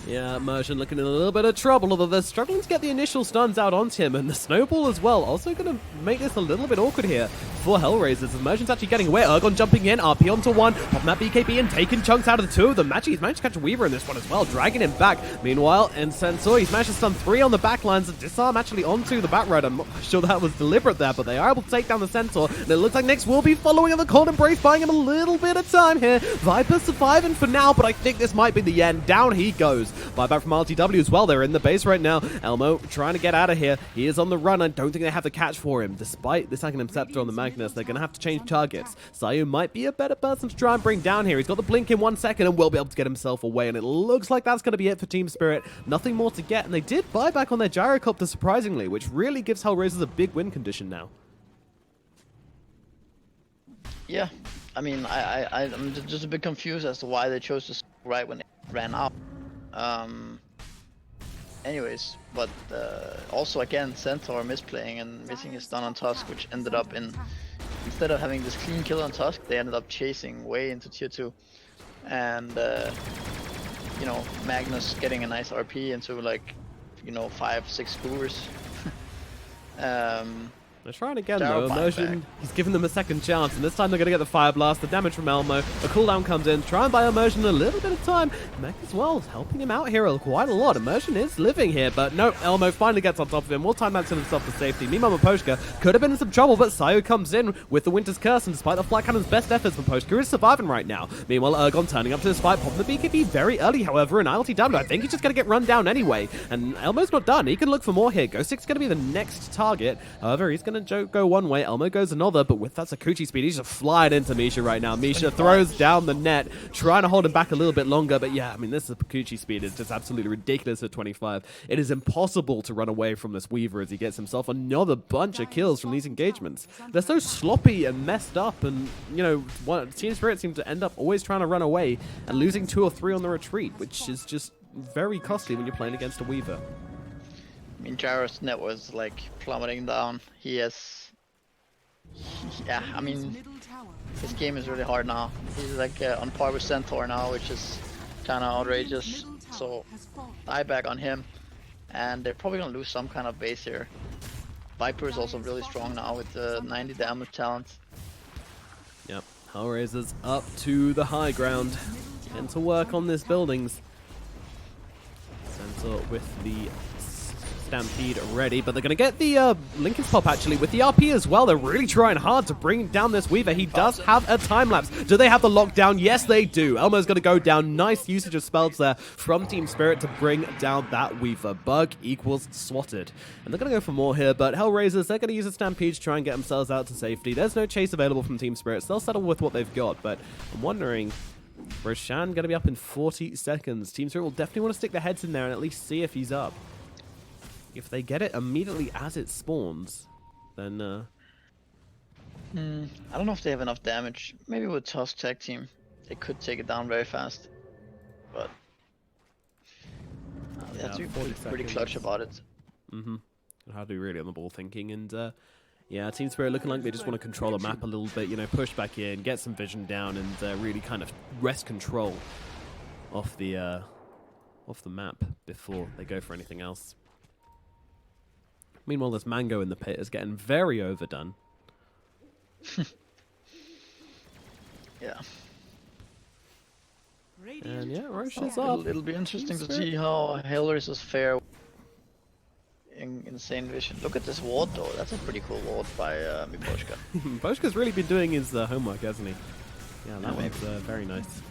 Yeah, Immersion looking in a little bit of trouble, although they're struggling to get the initial stuns out onto him, and the snowball as well. Also going to make this a little bit awkward here for HellRaisers. Immersion's actually getting away. Ergon jumping in, RP onto one, popping that BKB and taking chunks out of the two of them. Actually, he's managed to catch a Weaver in this one as well, dragging him back. Meanwhile, in Sensor, he's managed to stun 3 on the backlines and disarm actually onto the back right. I'm not sure that was deliberate there, but they are able to take down the Centaur. And it looks like Nyx will be following on the Cold Embrace, buying him a little bit of time here. Viper surviving for now, but I think this might be the end. Down he goes. Buyback from RTW as well. They're in the base right now. Elmo trying to get out of here. He is on the run. I don't think they have the catch for him. Despite the second Scepter on the Magnus, they're going to have to change targets. Sayu might be a better person to try and bring down here. He's got the blink in 1 second and will be able to get himself away. And it looks like that's going to be it for Team Spirit. Nothing more to get. And they did buy back on their gyrocopter, surprisingly, which really gives HellRaisers a big win condition now. Yeah, I mean, I'm just a bit confused as to why they chose to right when it ran out. Anyways, but also again, Centaur misplaying and missing his stun on Tusk, which ended up in, instead of having this clean kill on Tusk, they ended up chasing way into tier 2. And, you know, Magnus getting a nice RP into like, you know, 5-6 skewers. They're trying again though. Immersion, he's giving them a second chance, and this time they're going to get the Fire Blast, the damage from Elmo. A cooldown comes in, try and buy Immersion a little bit of time. Mech as well is helping him out here quite a lot. Immersion is living here, but no, Elmo finally gets on top of him. Will time that himself for safety. Meanwhile, Miposhka could have been in some trouble, but Sayu comes in with the Winter's Curse, and despite the Flat Cannon's best efforts, Miposhka is surviving right now. Meanwhile, Ergon turning up to this fight, popping the BKB very early, however, and ILTW, I think he's just going to get run down anyway. And Elmo's not done. He can look for more here. Ghost 6 is going to be the next target. However, he's going to go one way, Elmo goes another, but with that Sakuchi speed, he's just flying into Misha right now. Misha throws down the net, trying to hold him back a little bit longer, but yeah, I mean, this Sakuchi speed is just absolutely ridiculous at 25. It is impossible to run away from this Weaver as he gets himself another bunch of kills from these engagements. They're so sloppy and messed up, and, you know, Team Spirit seems to end up always trying to run away and losing 2 or 3 on the retreat, which is just very costly when you're playing against a Weaver. I mean, Gyro's net was like plummeting down. He has... Yeah, I mean, his game is really hard now. He's like on par with Centaur now, which is kind of outrageous. So, buyback on him. And they're probably going to lose some kind of base here. Viper is also really strong now with the 90 damage talent. Yep, HellRaisers up to the high ground and to work on this buildings. Centaur with the Stampede ready, but they're going to get the Lincoln's Pop actually with the RP as well. They're really trying hard to bring down this Weaver. He does have a time lapse. Do they have the lockdown? Yes, they do. Elmo's going to go down. Nice usage of spells there from Team Spirit to bring down that Weaver. Bug equals swatted. And they're going to go for more here, but HellRaisers, they're going to use a Stampede to try and get themselves out to safety. There's no chase available from Team Spirit, so they'll settle with what they've got, but I'm wondering, Roshan going to be up in 40 seconds. Team Spirit will definitely want to stick their heads in there and at least see if he's up. If they get it immediately as it spawns, then I don't know if they have enough damage. Maybe with Tusk tag team, they could take it down very fast. But they have to be pretty clutch about it. How to be really on the ball thinking, and yeah, Team Spirit looking like they just want to control the map a little bit, you know, push back in, get some vision down, and really kind of wrest control off the map before they go for anything else. Meanwhile, this Mango in the pit is getting very overdone. Yeah. And yeah, Roche is up. It'll be interesting to see how HellRaisers fare in Insane Vision. Look at this ward though. That's a pretty cool ward by Miposhka. Miposhka's really been doing his homework, hasn't he? Yeah, that one's very nice.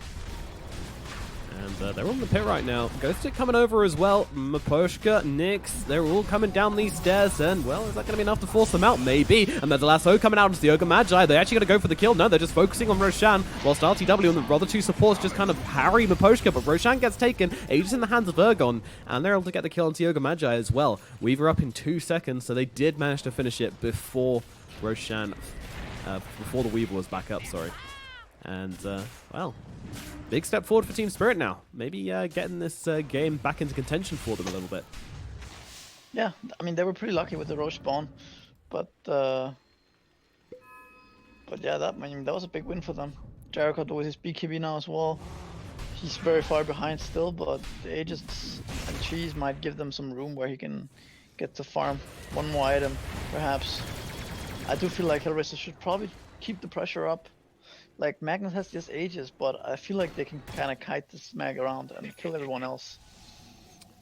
And they're on the pit right now. Ghostic coming over as well. Miposhka, Nyx, they're all coming down these stairs. And, well, is that going to be enough to force them out? Maybe. And there's a lasso coming out into the Ogre Magi. They're actually going to go for the kill. No, they're just focusing on Roshan. Whilst RTW and the other two supports just kind of parry Miposhka. But Roshan gets taken. Aegis in the hands of Ergon. And they're able to get the kill onto the Ogre Magi as well. Weaver up in 2 seconds. So they did manage to finish it before Roshan, before the Weaver was back up, sorry. And, well, big step forward for Team Spirit now. Maybe getting this game back into contention for them a little bit. Yeah, I mean, they were pretty lucky with the Roche spawn. But yeah, that was a big win for them. Jericho with his BKB now as well. He's very far behind still, but the Aegis and Cheese might give them some room where he can get to farm one more item, perhaps. I do feel like HellRaisers should probably keep the pressure up. Like, Magnus has this Aegis, but I feel like they can kind of kite this mag around and kill everyone else.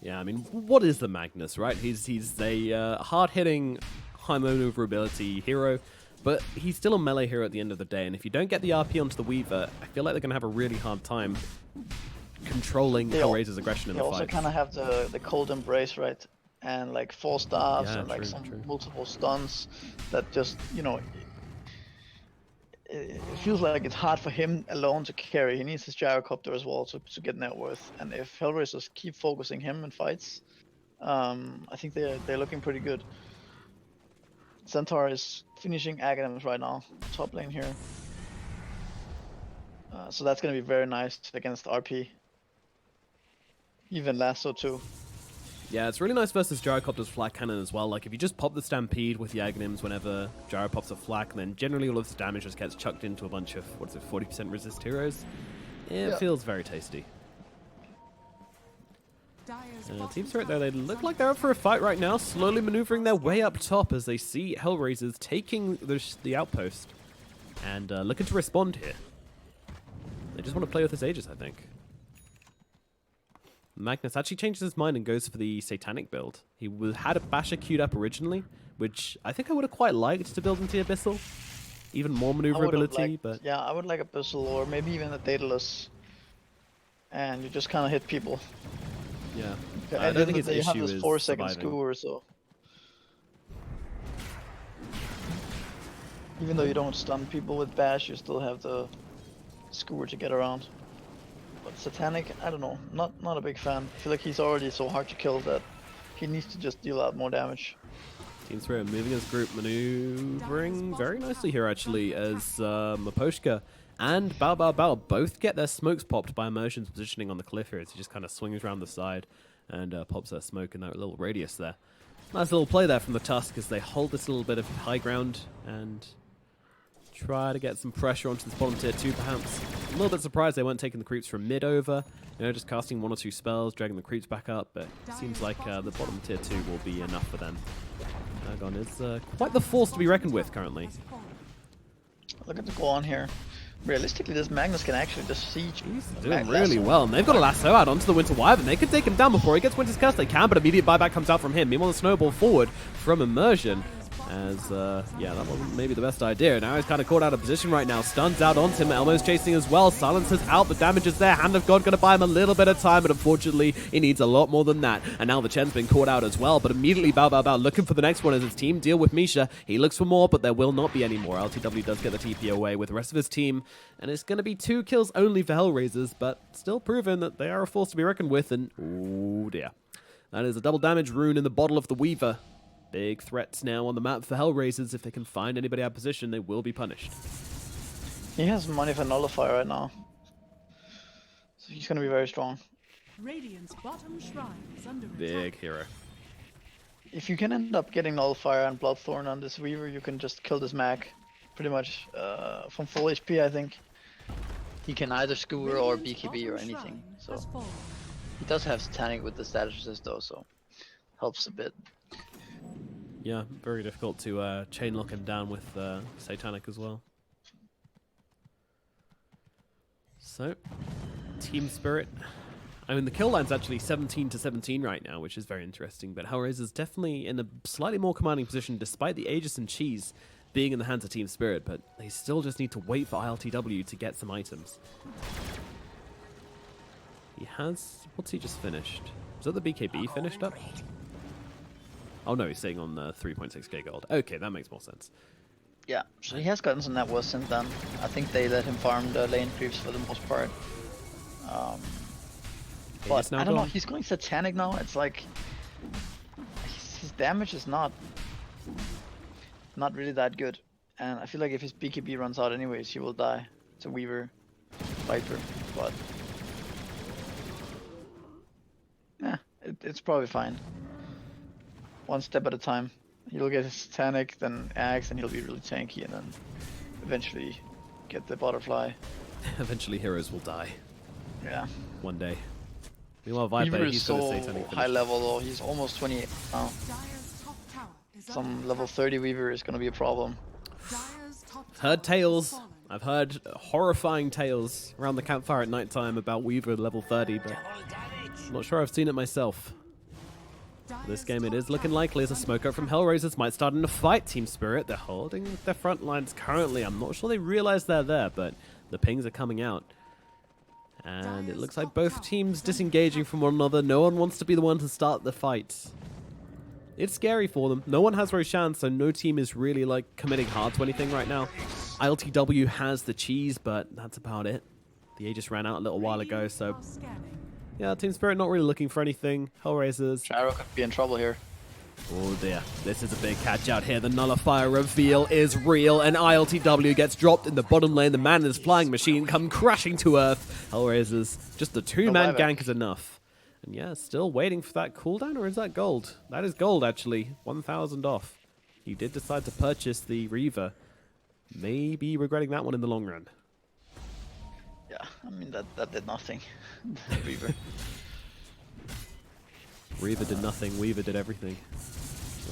Yeah, I mean, what is the Magnus, right? He's a hard-hitting, high maneuverability hero, but he's still a melee hero at the end of the day, and if you don't get the RP onto the Weaver, I feel like they're going to have a really hard time controlling HellRaiser's aggression in the fight. They also kind of have the cold embrace, right? And like 4 staffs and like true. multiple stuns that just, you know, it feels like it's hard for him alone to carry. He needs his gyrocopter as well to get net worth. And if HellRaisers keep focusing him in fights, I think they're looking pretty good. Centaur is finishing Aghanims right now, top lane here. So that's gonna be very nice against RP. Even Lasso too. Yeah, it's really nice versus Gyrocopter's Flak Cannon as well. Like, if you just pop the Stampede with the Aghanims whenever Gyro pops a Flak, then generally all of this damage just gets chucked into a bunch of, 40% resist heroes? It feels very tasty. Team Spirit, though, they look like they're up for a fight right now, slowly maneuvering their way up top as they see HellRaisers taking the outpost and looking to respond here. They just want to play with this Aegis, I think. Magnus actually changes his mind and goes for the Satanic build. He had a Basher queued up originally, which I think I would have quite liked to build into Abyssal. Even more maneuverability, but... Yeah, I would like Abyssal or maybe even a Daedalus. And you just kind of hit people. Yeah. I don't think his issue is 4-second skewer, so... Even though you don't stun people with Bash, you still have the skewer to get around. But Satanic, I don't know, not a big fan. I feel like he's already so hard to kill that he needs to just deal out more damage. Team Spirit moving as group, maneuvering very nicely here actually, as Maposhka and Bao both get their smokes popped by Immersion's positioning on the cliff here as he just kind of swings around the side and pops their smoke in that little radius there. Nice little play there from the Tusk as they hold this little bit of high ground and try to get some pressure onto this bottom tier 2 perhaps. A little bit surprised they weren't taking the creeps from mid over, you know, just casting 1 or 2 spells, dragging the creeps back up, but it seems like the bottom tier 2 will be enough for them. Agon is quite the force to be reckoned with currently. Look at the go on here. Realistically, this Magnus can actually just siege. He's doing really well, and they've got a lasso out onto the Winter Wyvern. They could take him down before he gets Winter's Curse. They can, but immediate buyback comes out from him. Meanwhile, the snowball forward from Immersion. As, yeah, that wasn't maybe the best idea. Now he's kind of caught out of position right now. Stuns out onto him. Elmo's chasing as well. Silencer's out. The damage is there. Hand of God going to buy him a little bit of time, but unfortunately, he needs a lot more than that. And now the Chen's been caught out as well, but immediately Bao looking for the next one as his team deal with Misha. He looks for more, but there will not be any more. LTW does get the TP away with the rest of his team, and it's going to be 2 kills only for HellRaisers, but still proven that they are a force to be reckoned with, and oh dear. That is a double damage rune in the bottle of the Weaver. Big threats now on the map for HellRaisers. If they can find anybody out of position, they will be punished. He has money for Nullifier right now, so he's going to be very strong. Radiant's bottom shrine is under Big attack. hero. If you can end up getting Nullifier and Bloodthorn on this Weaver, you can just kill this mag pretty much from full HP, I think. He can either skewer or BKB or anything, so he does have Satanic with the status resist though, so helps a bit. Yeah, very difficult to chain lock him down with Satanic as well. So, Team Spirit. I mean, the kill line's actually 17-17 right now, which is very interesting, but HellRaisers definitely in a slightly more commanding position despite the Aegis and Cheese being in the hands of Team Spirit, but they still just need to wait for ILTW to get some items. He has... What's he just finished? Was that the BKB finished up? Oh no, he's staying on 3.6k gold. Okay, that makes more sense. Yeah, so he has gotten some net worth since then. I think they let him farm the lane creeps for the most part. But I don't know, he's going Satanic now. It's like his damage is not really that good, and I feel like if his BKB runs out anyways, he will die. It's a Weaver Viper, but yeah, it's probably fine. One step at a time. He'll get his Satanic, then Axe, and he'll be really tanky, and then eventually get the Butterfly. Eventually heroes will die. Yeah. one day. Meanwhile, Viper, Weaver is he's got so a satanic high finish. level though. He's almost 28 now. Dire's top tower is Some under level attack. 30 Weaver is gonna be a problem. Dire's top Heard tower has tales. fallen. I've heard horrifying tales around the campfire at night time about Weaver level 30, but I'm not sure I've seen it myself. This game it is looking likely as a smoke up from HellRaisers might start in a fight. Team Spirit, they're holding their front lines currently. I'm not sure they realize they're there, but the pings are coming out. And it looks like both teams disengaging from one another. No one wants to be the one to start the fight. It's scary for them. No one has Roshan, so no team is really like committing hard to anything right now. ILTW has the cheese, but that's about it. The Aegis ran out a little while ago, so yeah, Team Spirit not really looking for anything. HellRaisers. Gyro could be in trouble here. Oh dear, this is a big catch out here. The nullifier reveal is real, and ILTW gets dropped in the bottom lane. The man in his flying machine come crashing to earth. HellRaisers, just the two-man gank is enough. And yeah, still waiting for that cooldown, or is that gold? That is gold, actually. 1,000 off. He did decide to purchase the Reaver. Maybe regretting that one in the long run. Yeah, I mean that did nothing. Weaver. Reaver did nothing, Weaver did everthing.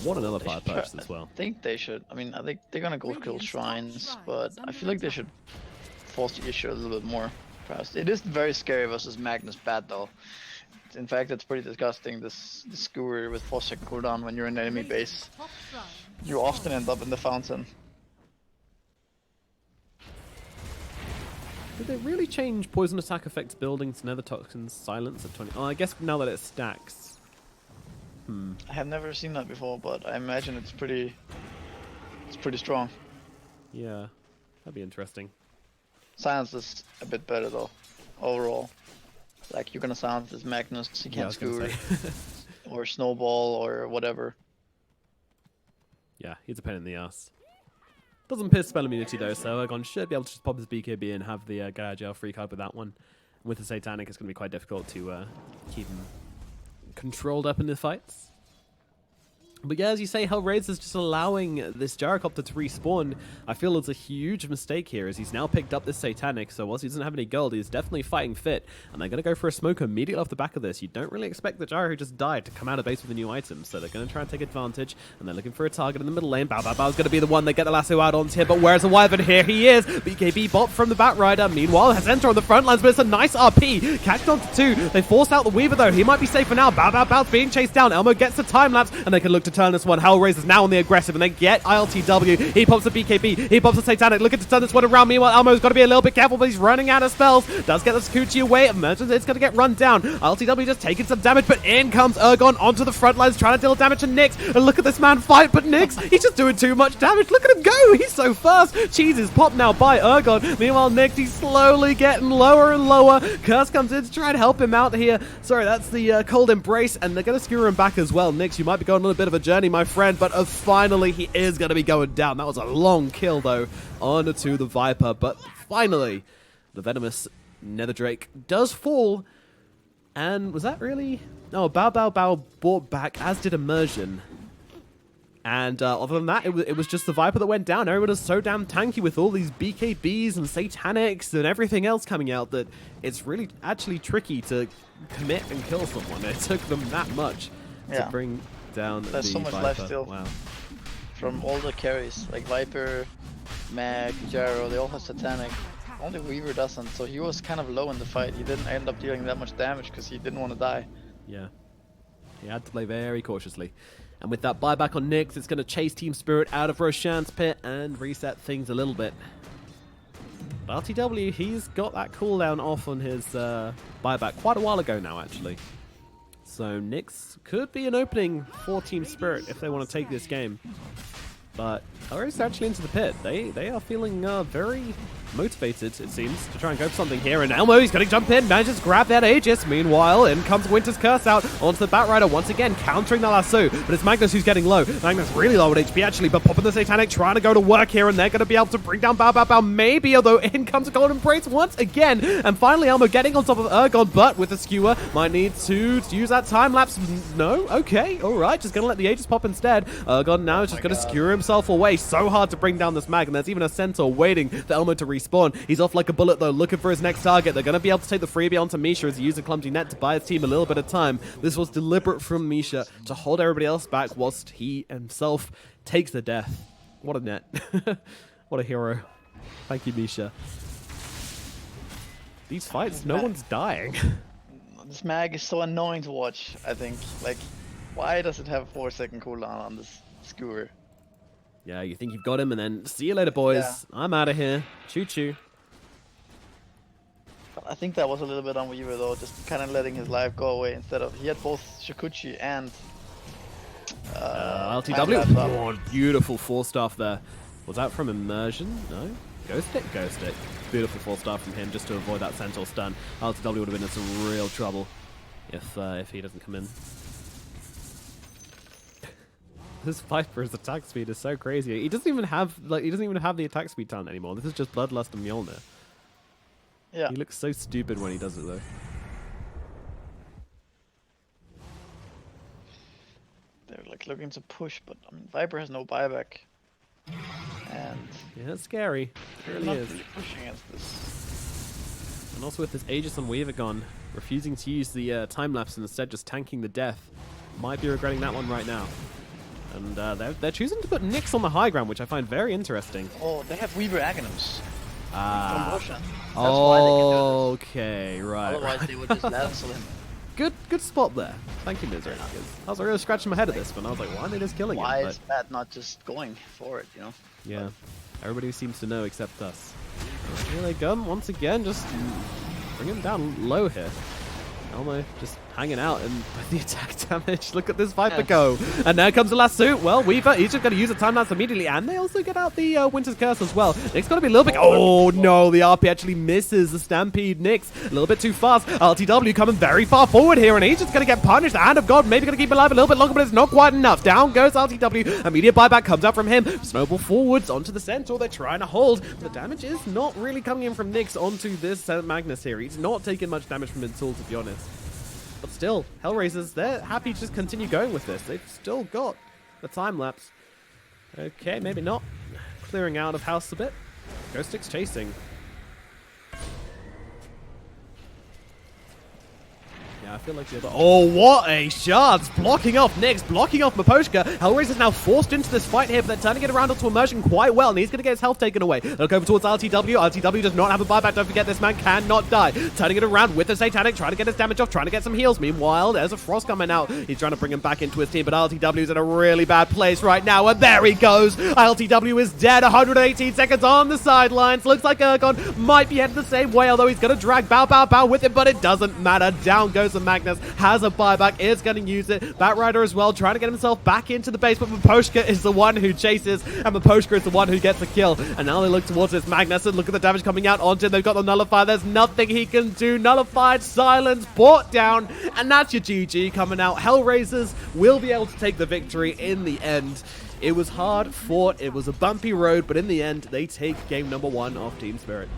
What a nullifier purchase as well. I think they should. I mean, I think they're gonna go kill shrines, but I feel like they should force the issue a little bit more. Perhaps. It is very scary versus Magnus bad though. In fact, it's pretty disgusting. This skewer with 4-second cooldown when you're in enemy base. You often end up in the fountain. Did they really change poison attack effects buildings, nether toxins, silence at 20? Oh, I guess now that it stacks. I have never seen that before, but I imagine it's pretty strong. Yeah, that'd be interesting. Silence is a bit better though, overall. Like you're gonna silence this Magnus, he Yeah, I can't was gonna skewer, say. or Snowball, or whatever. Yeah, he's a pain in the ass. Doesn't piss spell immunity though, so Ergon should be able to just pop his BKB and have the Gaia Gel free card with that one. With the Satanic, it's going to be quite difficult to keep him controlled up in the fights. But yeah, as you say, HellRaisers just allowing this Gyrocopter to respawn, I feel it's a huge mistake here, as he's now picked up this Satanic, so whilst he doesn't have any gold, he's definitely fighting fit, and they're going to go for a smoke immediately off the back of this. You don't really expect the Gyro who just died to come out of base with a new item, so they're going to try and take advantage, and they're looking for a target in the middle lane. Bao Bao Bao's going to be the one they get the lasso out onto here, but where's the Wyvern? Here he is! BKB bot from the Batrider. Meanwhile, has Enter on the front lines, but it's a nice RP. Catched onto two. They forced out the Weaver though. He might be safe for now. Bao Bao Bao's being chased down. Elmo gets the time lapse, and they can look to turn this one. HellRaisers now on the aggressive, and they get ILTW. He pops the BKB, he pops the Satanic, looking to turn this one around. Meanwhile, Elmo's got to be a little bit careful, but he's running out of spells. Does get the Sakuchi away. Imagine it's going to get run down. ILTW just taking some damage, but in comes Ergon onto the front lines, trying to deal damage to Nyx. And look at this man fight, but Nyx, he's just doing too much damage. Look at him go. He's so fast. Cheese is popped now by Ergon. Meanwhile, Nyx, he's slowly getting lower and lower. Curse comes in to try and help him out here. Sorry, that's the Cold Embrace, and they're going to skewer him back as well. Nyx, you might be going on a bit of a journey, my friend, but finally he is going to be going down. That was a long kill, though, on to the Viper, but finally, the Venomous Nether Drake does fall, and was that really? No, Bao Bao Bao brought back, as did Immersion. And other than that, it was just the Viper that went down. Everyone is so damn tanky with all these BKBs and Satanics and everything else coming out that it's really actually tricky to commit and kill someone. It took them that much to bring down the Viper. There's so much life still. Wow. From all the carries, like Viper, Mag, Gyro, they all have Satanic. Only Weaver doesn't, so he was kind of low in the fight. He didn't end up dealing that much damage because he didn't want to die. Yeah. He had to play very cautiously. And with that buyback on Nyx, it's going to chase Team Spirit out of Roshan's pit and reset things a little bit. But RTW, he's got that cooldown off on his buyback quite a while ago now, actually. So Nyx could be an opening for Team Spirit if they want to take this game. But HellRaisers actually into the pit. They are feeling very motivated, it seems, to try and go for something here. And Elmo, he's going to jump in, manages to grab that Aegis. Meanwhile, in comes Winter's Curse out onto the Batrider once again, countering the lasso. But it's Magnus who's getting low. Magnus really low on HP, actually, but popping the Satanic, trying to go to work here, and they're going to be able to bring down Bao Bao Bao, maybe, although in comes a Golden Embrace once again. And finally, Elmo getting on top of Ergon, but with the skewer, might need to use that time lapse. No? Okay, alright, just going to let the Aegis pop instead. Ergon now is just going to skewer himself away. So hard to bring down this Mag, and there's even a Centaur waiting for Elmo to reset. respawn. He's off like a bullet, though, looking for his next target. They're going to be able to take the freebie onto Misha as he used a clumsy net to buy his team a little bit of time. This was deliberate from Misha to hold everybody else back whilst he himself takes the death. What a net. What a hero. Thank you, Misha. These fights, no one's dying. This mag is so annoying to watch, I think. Like, why does it have a 4-second cooldown on this skewer? Yeah, you think you've got him, and then see you later, boys. Yeah. I'm out of here. Choo-choo. I think that was a little bit on Weaver, though, just kind of letting his life go away instead of... He had both Shikuchi and... LTW. Oh, beautiful 4-staff there. Was that from Immersion? No? Ghost Stick? Ghost Stick. Beautiful 4-star from him just to avoid that Centaur stun. LTW would have been in some real trouble if he doesn't come in. This Viper's attack speed is so crazy. He doesn't even have the attack speed talent anymore. This is just Bloodlust and Mjolnir. Yeah. He looks so stupid when he does it though. They're like looking to push, but I mean, Viper has no buyback. And yeah, it's scary. It really is. Really pushing against this. And also with this Aegis on Weaver gone, refusing to use the time lapse and instead just tanking the death. Might be regretting that one right now. And they're choosing to put Nyx on the high ground, which I find very interesting. Oh, they have Weaver Aghanims. Ah. Okay, right. Otherwise, they would just lancel him. Good spot there. Thank you, Misery. I was really scratching my head at this, but I was like, why are they just killing him? Why is Matt not just going for it, you know? Yeah. Everybody seems to know except us. Here they come once again, just bring him down low here. Elmo just hanging out and with the attack damage. Look at this Viper go. And there comes the last suit. Well, Weaver, he's just going to use the time lapse immediately. And they also get out the Winter's Curse as well. Nick's got to be a little bit... Oh, no. The RP actually misses the Stampede. Nyx a little bit too fast. LTW coming very far forward here. And he's just going to get punished. The Hand of God maybe going to keep him alive a little bit longer, but it's not quite enough. Down goes LTW. Immediate buyback comes out from him. Snowball forwards onto the Centaur. They're trying to hold. The damage is not really coming in from Nyx onto this Magnus here. He's not taking much damage from Insul, to be honest. But still, HellRaisers, they're happy to just continue going with this. They've still got the time lapse. Okay, maybe not. Clearing out of house a bit. Ghost Stick's chasing. Yeah, I feel like the other... Oh, what a shot! Blocking off Nyx, blocking off Miposhka. HellRaisers now forced into this fight here, but they're turning it around onto Immersion quite well, and he's going to get his health taken away. Look over towards LTW. LTW does not have a buyback. Don't forget, this man cannot die. Turning it around with the Satanic, trying to get his damage off, trying to get some heals. Meanwhile, there's a Frost coming out. He's trying to bring him back into his team, but LTW's in a really bad place right now, and there he goes. LTW is dead. 118 seconds on the sidelines. Looks like Ergon might be headed the same way, although he's going to drag Bow with it, but it doesn't matter. Down goes the Magnus, has a buyback, is going to use it. Batrider as well, trying to get himself back into the base, but Miposhka is the one who chases, and Miposhka is the one who gets the kill. And now they look towards this Magnus, and look at the damage coming out onto him. They've got the Nullifier. There's nothing he can do. Nullified, silence, brought down, and that's your GG coming out. HellRaisers will be able to take the victory in the end. It was hard fought, it was a bumpy road, but in the end, they take game number 1 of Team Spirit.